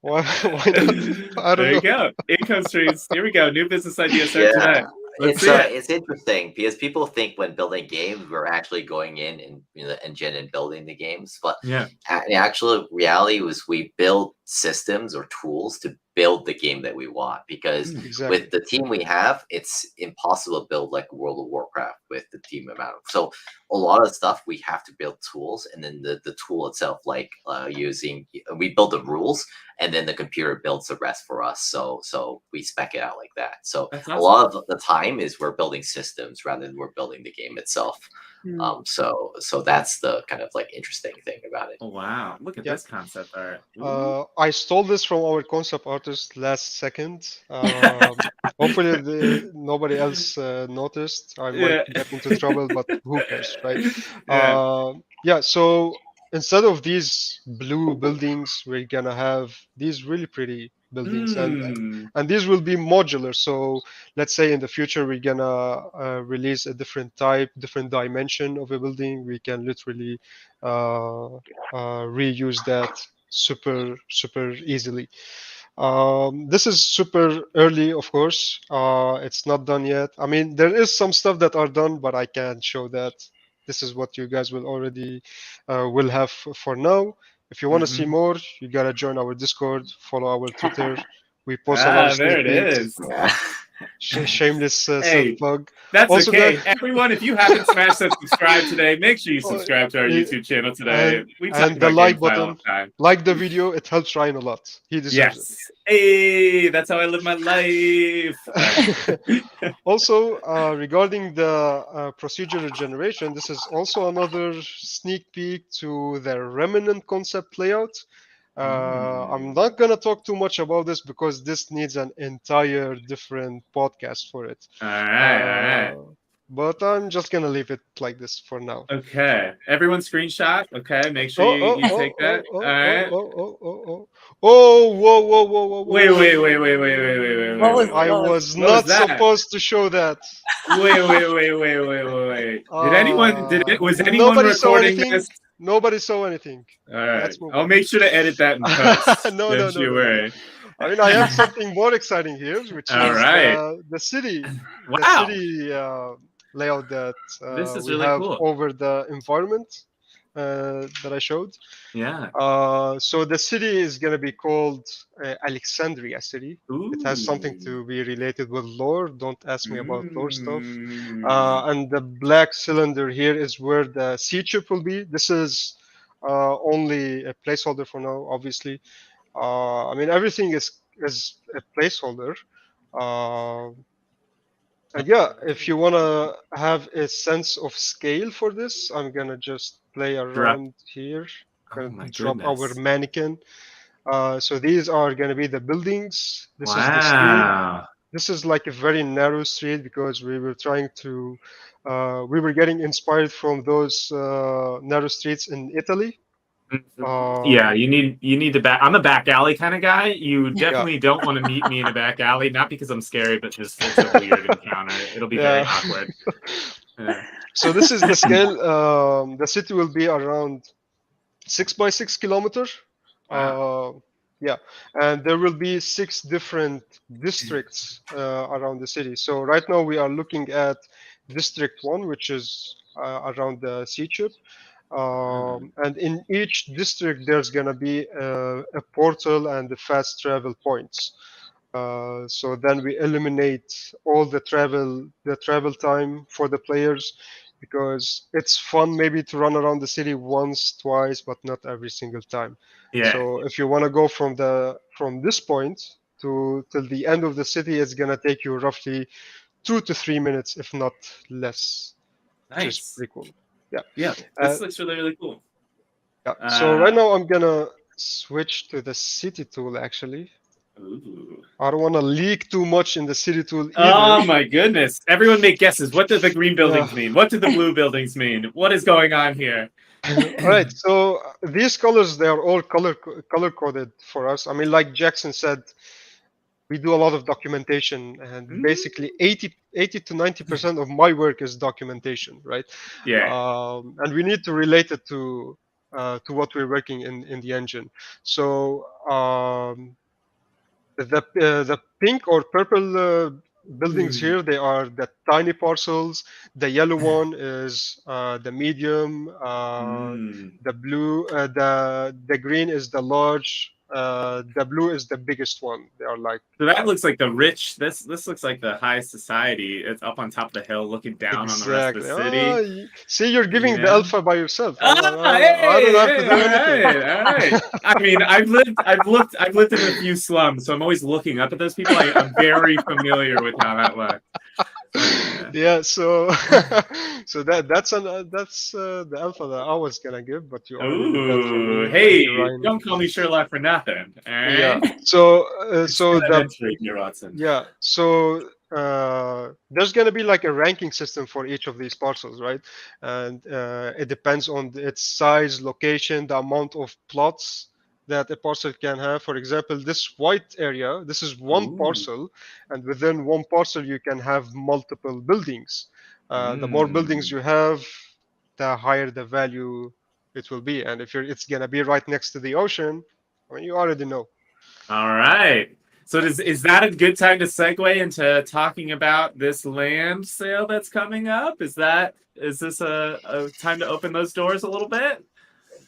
why not? I don't There you know. go. Income streams. Here we go. New business idea start today. Let's see it. It's interesting because people think when building games we're actually going in and the engine and building the games, but Yeah. the actual reality was we build systems or tools to build the game that we want, because Exactly. with the team we have, it's impossible to build like World of Warcraft with the team amount. So a lot of stuff we have to build tools, and then the tool itself, like we build the rules, and then the computer builds the rest for us. So we spec it out like that. So That's a awesome. lot of the time is we're building systems rather than we're building the game itself. So that's the kind of like interesting thing about it. Oh wow! Look at Yep. this concept art. Ooh. I stole this from our concept artist last second. Hopefully nobody else noticed. I might get into trouble, but who cares, right? Yeah. So instead of these blue buildings, we're gonna have these really pretty buildings, and these will be modular. So let's say in the future we're gonna release a different type, different dimension of a building. We can literally reuse that super easily. This is super early, of course. It's not done yet. I mean, there is some stuff that are done, but I can't show that. This is what you guys will already will have for now. If you want to see more, you gotta join our Discord, follow our Twitter. We post a lot of There sneak it peeks. is. Shameless self-plug. That's Also, okay. Everyone, if you haven't smashed that subscribe today, make sure you subscribe to our YouTube channel today. We talk and the about like gameplay all button, the time. like the video. It helps Ryan a lot. He deserves it. Hey, that's how I live my life. Also, regarding the procedural generation, this is also another sneak peek to the remnant concept layout. I'm not gonna talk too much about this because this needs an entire different podcast for it. All right. But I'm just gonna leave it like this for now. Okay. Everyone screenshot. Okay. Make sure you take that. All right. Whoa. Wait. I was not supposed to show that. Wait. Was anyone Nobody saw recording anything? this? Nobody saw anything. All right. Let's move I'll on. make sure to edit that in post. No. Worry. I mean, I have something more exciting here, which is the city. Wow. The city layout that this is we really have cool. over the environment that I showed. Yeah. So the city is going to be called Alexandria City. Ooh. It has something to be related with lore. Don't ask me about lore stuff. And the black cylinder here is where the sea chip will be. This is only a placeholder for now, obviously. I mean, everything is a placeholder. And yeah, if you want to have a sense of scale for this, I'm going to just play around here. I'm going to drop our mannequin. So these are going to be the buildings. This is the street. This is like a very narrow street because we were trying to, we were getting inspired from those narrow streets in Italy. Yeah, you need the back. I'm a back alley kind of guy. You definitely don't want to meet me in a back alley, not because I'm scary, but just it's a weird encounter. It'll be very awkward. So this is the scale. The city will be around 6 by 6 kilometers. Wow. Yeah, and there will be 6 different districts around the city. So right now we are looking at District 1, which is around the sea chip. And in each district, there's going to be a portal and the fast travel points. So then we eliminate all the travel time for the players, because it's fun maybe to run around the city once, twice, but not every single time. Yeah. So if you want to go from this point till the end of the city, it's going to take you roughly 2 to 3 minutes, if not less. Nice. Which is pretty cool. Yeah, this looks really cool. Yeah. So right now I'm gonna switch to the city tool actually. Ooh. I don't want to leak too much in the city tool either. Oh my goodness! Everyone make guesses. What do the green buildings mean? What do the blue buildings mean? What is going on here? All right, so these colors, they are all color coded for us. I mean, like Jackson said, we do a lot of documentation, and basically 80 to 90% of my work is documentation, right? Yeah. And we need to relate it to what we're working in the engine. So the pink or purple buildings here, they are the tiny parcels. The yellow one is the medium. The blue, the green is the large. The blue is the biggest one. They are like. So that looks like the rich. This looks like the high society. It's up on top of the hill, looking down on the rest of the city. See, you're giving the alpha by yourself. I don't have to do anything. All right. I mean, I've lived in a few slums, so I'm always looking up at those people. I'm very familiar with how that looks. Yeah, so so that's the alpha that I was gonna give, but you already did that for me. Hey, don't call me Sherlock for nothing. All right? Yeah. So there's gonna be like a ranking system for each of these parcels, right? And it depends on its size, location, the amount of plots that a parcel can have. For example, this white area, this is one parcel, and within one parcel you can have multiple buildings. The more buildings you have, the higher the value it will be. And if it's gonna be right next to the ocean, I mean, you already know. All right. So is that a good time to segue into talking about this land sale that's coming up? Is this a time to open those doors a little bit?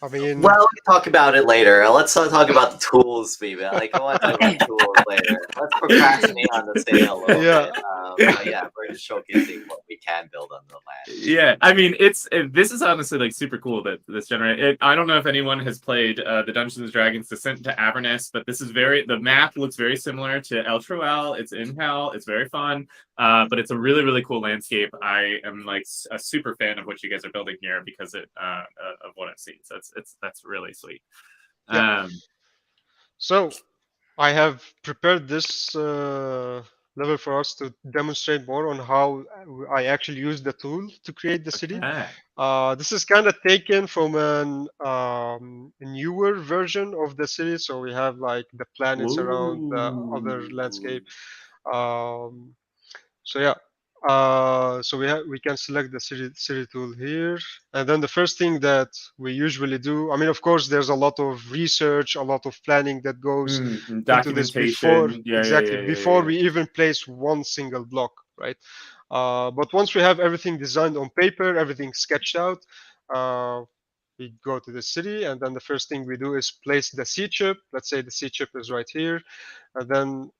I mean, well, we can talk about it later. Let's talk about the tools, maybe. Like, I want to talk about tools later. Let's procrastinate on the sale a little bit. Yeah, we're just showcasing what we can build on the land. Yeah, I mean, this is honestly like super cool that this generate. I don't know if anyone has played the Dungeons and Dragons Descent into Avernus, but this is the map looks very similar to El Truel. It's in Hell. It's very fun. But it's a really, really cool landscape. I am like a super fan of what you guys are building here because of what I've seen. So that's really sweet. Yeah. So I have prepared this level for us to demonstrate more on how I actually use the tool to create the city. This is kind of taken from a newer version of the city. So we have like the planets around the other landscape. So yeah, so we can select the city tool here, and then the first thing that we usually do. I mean, of course, there's a lot of research, a lot of planning that goes into this before before we even place one single block, right? But once we have everything designed on paper, everything sketched out, we go to the city, and then the first thing we do is place the C chip. Let's say the C chip is right here, and then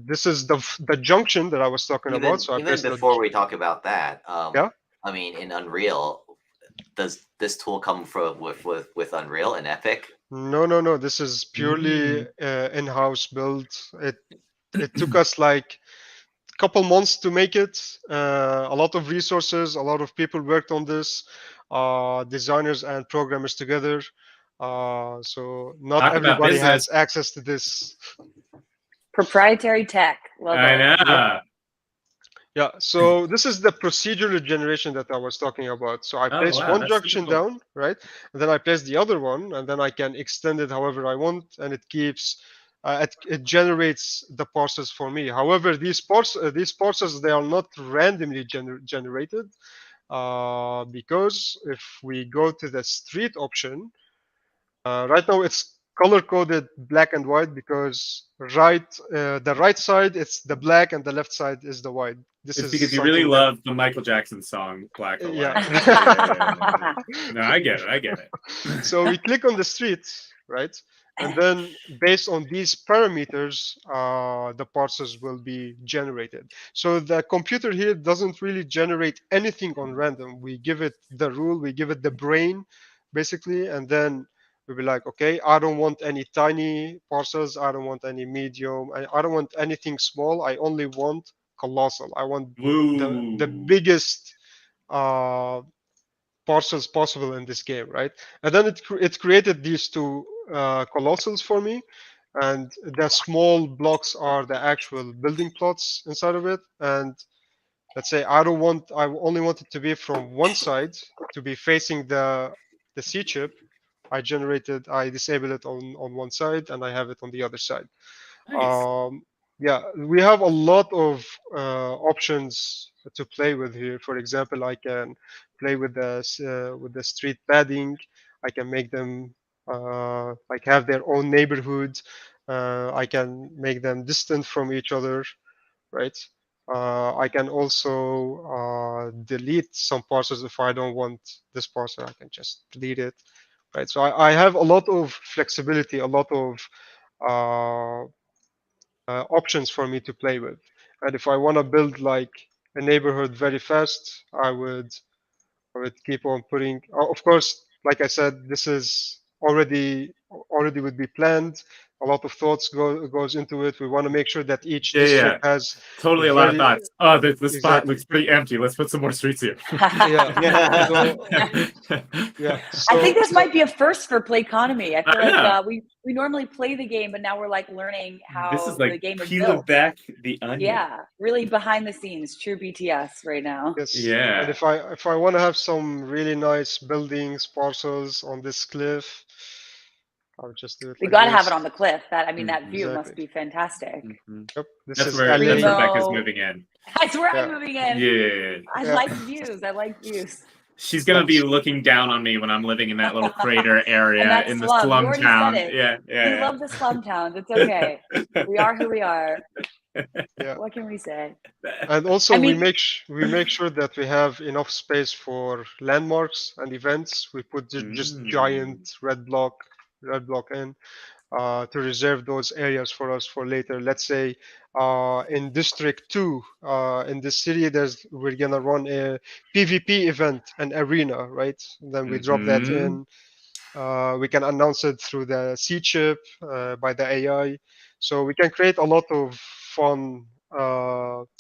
this is the junction that I was talking about. So even before we talk about that, yeah. I mean, in Unreal, does this tool come with Unreal and Epic? No. This is purely in-house build. It took us like a couple months to make it. A lot of resources, a lot of people worked on this, designers and programmers together. So not everybody has access to this. Proprietary tech. Love I know. Yeah, so this is the procedural generation that I was talking about. So I place one junction down, right? And then I place the other one, and then I can extend it however I want, and it keeps, it generates the parcels for me. However, these parcels, they are not randomly generated, because if we go to the street option, right now it's color coded black and white because the right side it's the black and the left side is the white. This is because you really love the Michael Jackson song Black or White. Yeah. No, I get it. So we click on the street, right? And then based on these parameters, the parcels will be generated. So the computer here doesn't really generate anything on random. We give it the rule, we give it the brain, basically, and then we'll be like, okay, I don't want any tiny parcels. I don't want any medium. I don't want anything small. I only want colossal. I want the biggest parcels possible in this game, right? And then it created these two colossals for me. and the small blocks are the actual building plots inside of it. And let's say I only want it to be from one side to be facing the C chip. I disable it on one side and I have it on the other side. Nice. Yeah, we have a lot of options to play with here. For example, I can play with the street padding. I can make them like have their own neighborhood. I can make them distant from each other, right? I can also delete some parcels if I don't want this parcel. I can just delete it, right? So I have a lot of flexibility, a lot of uh, options for me to play with. And if I want to build like a neighborhood very fast, I would keep on putting. Of course, like I said, this is already would be planned. A lot of thoughts goes into it. We want to make sure that each district has Totally a lot of very thoughts. Oh, the spot exactly. looks pretty empty. Let's put some more streets here. Yeah. So yeah. I think So this might be a first for Playconomy. I feel I know. like we normally play the game, but now we're like learning This is how like the game is peeling built. back the onion. Yeah, really behind the scenes, true BTS right now. yes. Yeah. And if I want to have some really nice buildings, parcels on this cliff, I'll just do it We like gotta have this. it on the cliff. That that view Exactly. must be fantastic. Yep. This That's is where LA. Rebecca's Primo. moving in. That's where I'm Yeah. moving in. Yeah. I Yeah. like views. I like views. She's gonna be looking down on me when I'm living in that little crater area And that in the slum. You slum already town. said it. We love the slum towns. It's okay. We are who we are. Yeah. What can we say? And also I mean, we make sure that we have enough space for landmarks and events. We put just giant red block in to reserve those areas for us for later. Let's say in District 2 in this city, we're gonna run a PvP event, an arena, right? Then we drop that in. We can announce it through the C chip by the AI, so we can create a lot of fun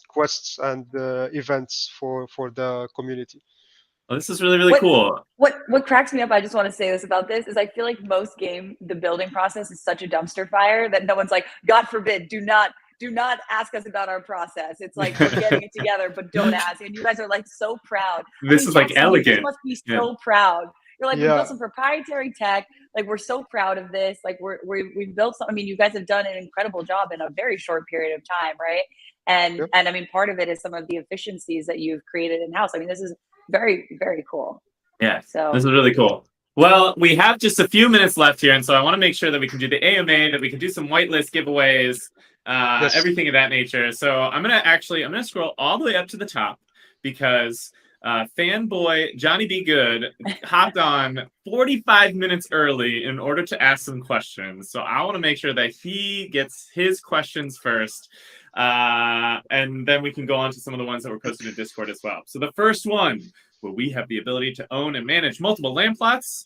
quests and events for the community. Well, this is really, really cool. What cracks me up, I just want to say this about this, is I feel like the building process is such a dumpster fire that no one's like, God forbid, do not ask us about our process. It's like we're getting it together, but don't ask. And you guys are like so proud. This is like Jackson, elegant. You must be so proud. You're like, we Yeah. built some proprietary tech. Like, we're so proud of this. Like, we've built some. I mean, you guys have done an incredible job in a very short period of time, right? And Yep. and I mean, part of it is some of the efficiencies that you've created in house. I mean, this is very, very cool. Yeah. So this is really cool. Well, we have just a few minutes left here, and so I want to make sure that we can do the AMA, that we can do some whitelist giveaways, Yes. everything of that nature. So I'm gonna scroll all the way up to the top because fanboy Johnny B. Good hopped on 45 minutes early in order to ask some questions. So I want to make sure that he gets his questions first. And then we can go on to some of the ones that were posted in Discord as well. So the first one, will we have the ability to own and manage multiple land plots?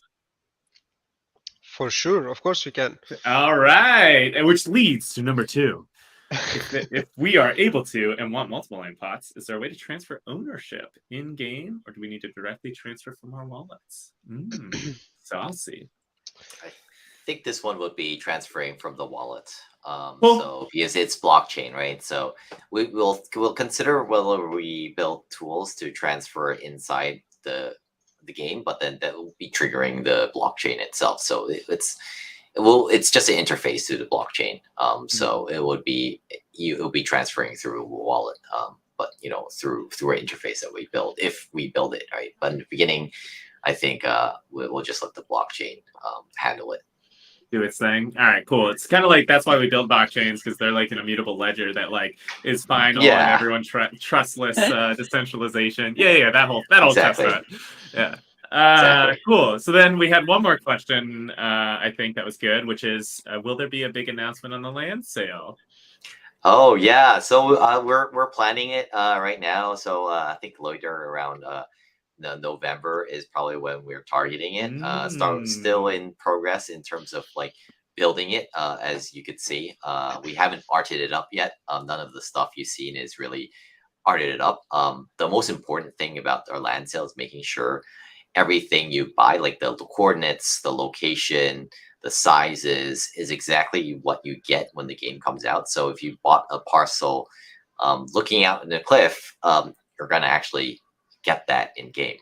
For sure, of course we can. All right, and which leads to number 2. If we are able to and want multiple land plots, is there a way to transfer ownership in game, or do we need to directly transfer from our wallets? So I'll see. I think this one would be transferring from the wallet. Cool. So because it's blockchain, right? So we'll consider whether we build tools to transfer inside the game, but then that will be triggering the blockchain itself. So it's just an interface to the blockchain. So it will be transferring through a wallet, but through an interface that we build if we build it, right? But in the beginning, I think we'll just let the blockchain handle it. Do its thing. All right, cool. It's kind of like that's why we build blockchains, because they're like an immutable ledger that like is final and everyone trustless decentralization. Yeah, that whole Exactly. chestnut. Yeah. Exactly. Cool. So then we had one more question. I think that was good, which is, will there be a big announcement on the land sale? Oh yeah, so we're planning it right now. So I think later around November is probably when we're targeting it. Still in progress in terms of like building it. As you could see, we haven't arted it up yet. None of the stuff you've seen is really arted it up. The most important thing about our land sale is making sure everything you buy, like the coordinates, the location, the sizes, is exactly what you get when the game comes out. So if you bought a parcel looking out in the cliff, you're going to actually get that in game.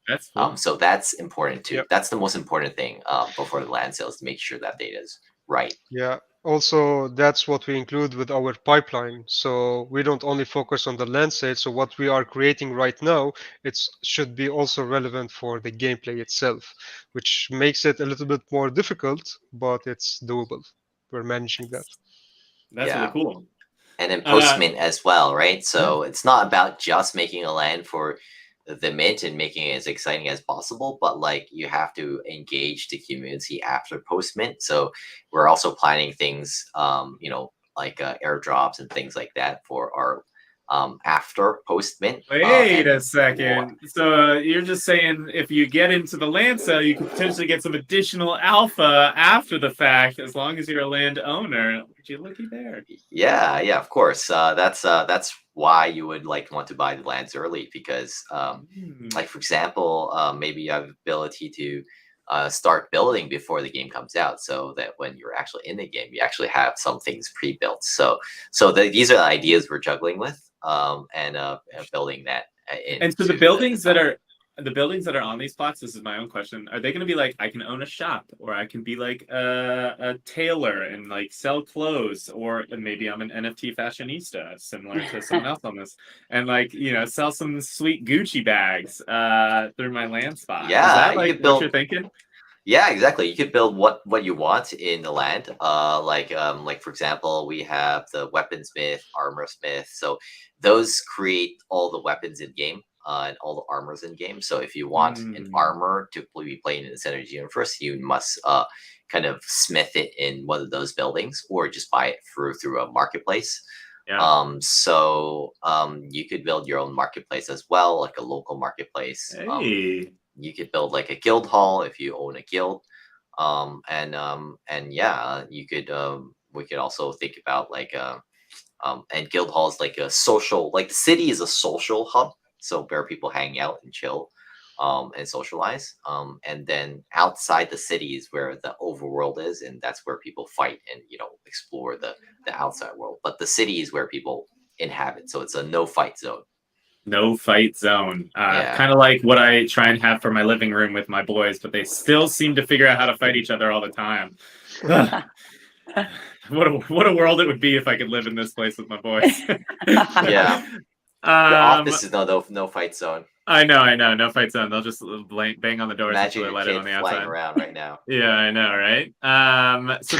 That's cool. So that's important too. Yep. That's the most important thing before the land sales, to make sure that data is right. Yeah. Also, that's what we include with our pipeline. So we don't only focus on the land sale. So what we are creating right now, it should be also relevant for the gameplay itself, which makes it a little bit more difficult, but it's doable. We're managing that. That's really cool. And then post-mint as well, right? So Yeah. it's not about just making a land for the mint and making it as exciting as possible, but like you have to engage the community after post-mint. So we're also planning things, like airdrops and things like that for our after post-mint. Wait a second. So you're just saying if you get into the land sale, you could potentially get some additional alpha after the fact, as long as you're a land owner. Would you looky there? Yeah, of course. That's why you would like want to buy the lands early, because like for example, maybe you have the ability to start building before the game comes out, so that when you're actually in the game, you actually have some things pre-built. So these are the ideas we're juggling with, and building that. And so the buildings that are on these plots, this is my own question, are they going to be like, I can own a shop, or I can be like a tailor and like sell clothes, or maybe I'm an NFT fashionista similar to someone else on this, and like, sell some sweet Gucci bags through my land spot? Yeah, is that like what you're thinking? Yeah, exactly. You could build what you want in the land. Like for example, we have the weaponsmith, armorsmith. So those create all the weapons in game, and all the armors in game. So if you want an armor to be playing in the center of the universe, you must kind of smith it in one of those buildings, or just buy it through a marketplace. Yeah. So you could build your own marketplace as well, like a local marketplace. Hey. You could build like a guild hall if you own a guild, and yeah, you could. We could also think about like and guild halls, like a social, like the city is a social hub, so where people hang out and chill, and socialize. And then outside the city is where the overworld is, and that's where people fight and explore the outside world. But the city is where people inhabit, so it's a no fight zone. No fight zone. Kind of like what I try and have for my living room with my boys, but they still seem to figure out how to fight each other all the time. What a world it would be if I could live in this place with my boys. Yeah. The office is no fight zone. I know, no fight zone. They'll just bang on the doors until they let it on the outside. Around right now. Yeah, I know, right? So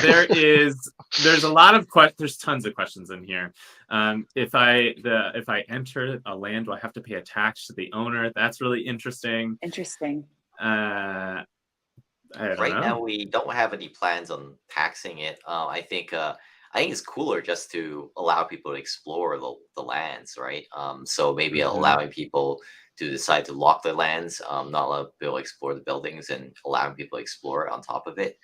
there's a lot of there's tons of questions in here. If I enter a land, do I have to pay a tax to the owner? That's really interesting. Right now, we don't have any plans on taxing it. I think it's cooler just to allow people to explore the lands, right? So maybe allowing people to decide to lock their lands, not allow people to explore the buildings, and allowing people to explore on top of it.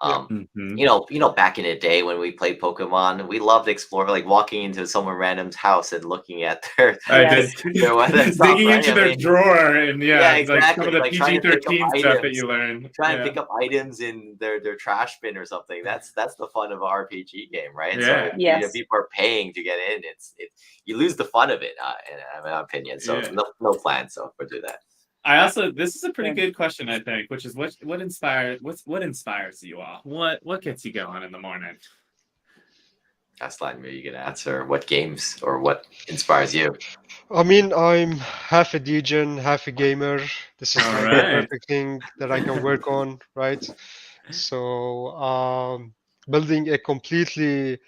Back in the day when we played Pokemon, we loved exploring, like walking into someone random's house and looking at their digging into their drawer, and exactly. like some of the PG-13 stuff that you learn. Try and pick up items in their trash bin or something. That's the fun of an RPG game, right? Yeah. So if people are paying to get in, it's you lose the fun of it, in my opinion. So no plan so for do that. This is a pretty good question, I think, which is what inspires you all? What gets you going in the morning? Aslan, maybe you can answer what games or what inspires you. I mean, I'm half a degen, half a gamer. This is like the perfect thing that I can work on, right? So building a completely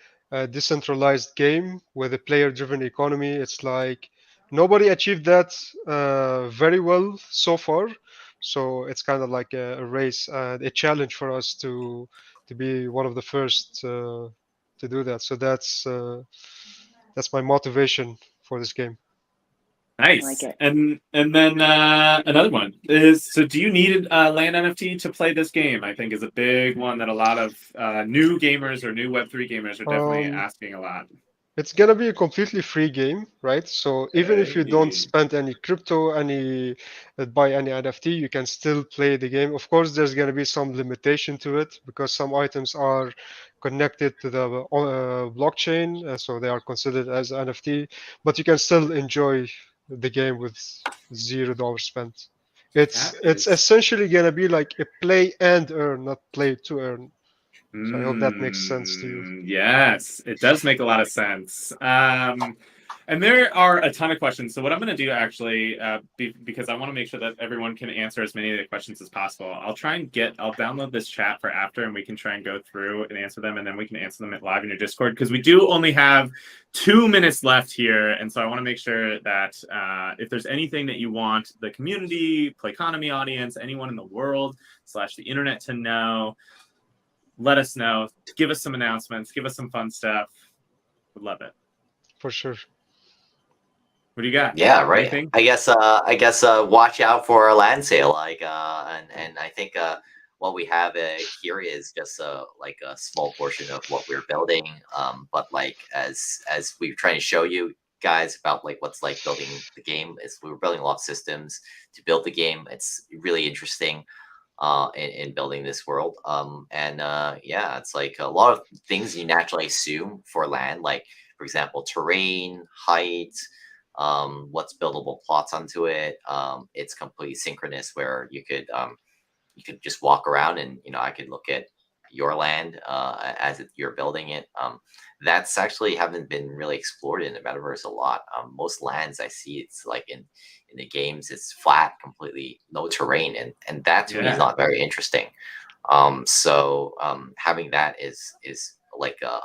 decentralized game with a player-driven economy, it's like nobody achieved that very well so far. So it's kind of like a race and a challenge for us to be one of the first to do that. So that's my motivation for this game. Nice. I like it. And then another one is, so do you need a land NFT to play this game? I think is a big one that a lot of new gamers or new Web3 gamers are definitely asking a lot. It's gonna be a completely free game, right? So even if you don't spend any crypto, buy any NFT, you can still play the game. Of course, there's gonna be some limitation to it because some items are connected to the blockchain, so they are considered as NFT. But you can still enjoy the game with $0 spent. It's essentially gonna be like a play and earn, not play to earn. So I hope that makes sense to you. Yes, it does make a lot of sense. And there are a ton of questions. So what I'm going to do actually, because I want to make sure that everyone can answer as many of the questions as possible, I'll download this chat for after, and we can try and go through and answer them, and then we can answer them live in your Discord, because we do only have 2 minutes left here. And so I want to make sure that if there's anything that you want the community, Playconomy audience, anyone in the world / the internet to know, let us know. Give us some announcements. Give us some fun stuff. Would love it. For sure. What do you got? Yeah, right. Anything? I guess watch out for a land sale. Like and I think what we have here is just like a small portion of what we're building. But like as we're trying to show you guys about like what's like building the game, is we're building a lot of systems to build the game. It's really interesting in building this world. Yeah, it's like a lot of things you naturally assume for land, like for example, terrain, height, what's buildable plots onto it. It's completely synchronous, where you could just walk around and I could look at your land as you're building it. That's actually haven't been really explored in the metaverse a lot. Most lands I see, it's like in the games, it's flat, completely no terrain, and that to me is not very interesting. So having that is like a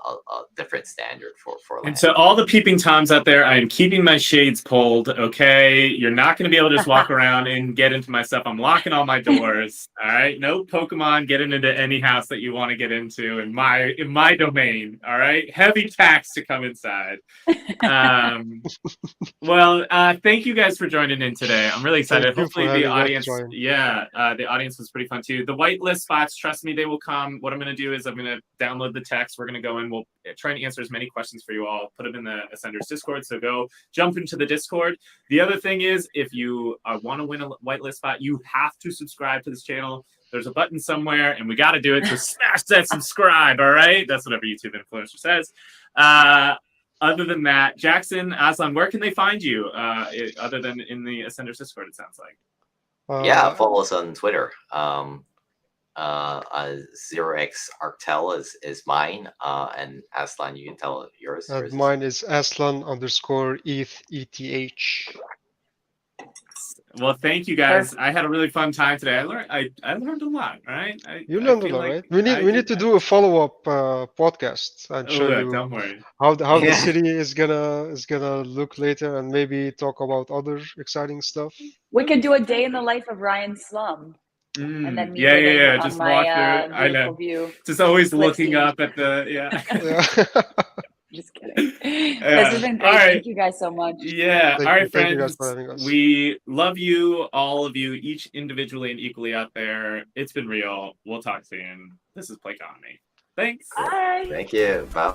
different standard for land. And to all the peeping toms out there, I am keeping my shades pulled. Okay, you're not going to be able to just walk around and get into my stuff. I'm locking all my doors. All right, no Pokemon getting into any house that you want to get into in my domain. All right, heavy tax to come inside. Well, thank you guys for joining in today. I'm really excited. Hopefully the audience, the audience was pretty fun too. The whitelist spots, trust me, they will come. What I'm going to do is I'm going to download the text. We're going to go in. We'll try and answer as many questions for you all. Put them in the Ascenders Discord. So go jump into the Discord. The other thing is, if you want to win a whitelist spot, you have to subscribe to this channel. There's a button somewhere, and we got to do it. So smash that subscribe. All right, that's what every YouTube influencer says. Other than that, Jackson, Aslan, where can they find you? Other than in the Ascenders Discord, it sounds like. Yeah, follow us on Twitter. 0xarctel is mine, and Aslan, you can tell yours. Mine is Aslan_ETH. Well, thank you guys. I had a really fun time today. I learned a lot. Right? You learned a lot, right? We need to do a follow-up podcast and show you how the city is gonna look later, and maybe talk about other exciting stuff. We could do a day in the life of Ryan Slum. And then just walk through. I know. View. Just always looking up at the Just kidding. This has been great. Thank you guys so much. Yeah. All right, friends. We love you, all of you, each individually and equally out there. It's been real. We'll talk soon. This is Playconomy. Thanks. Bye. Thank you. Bye.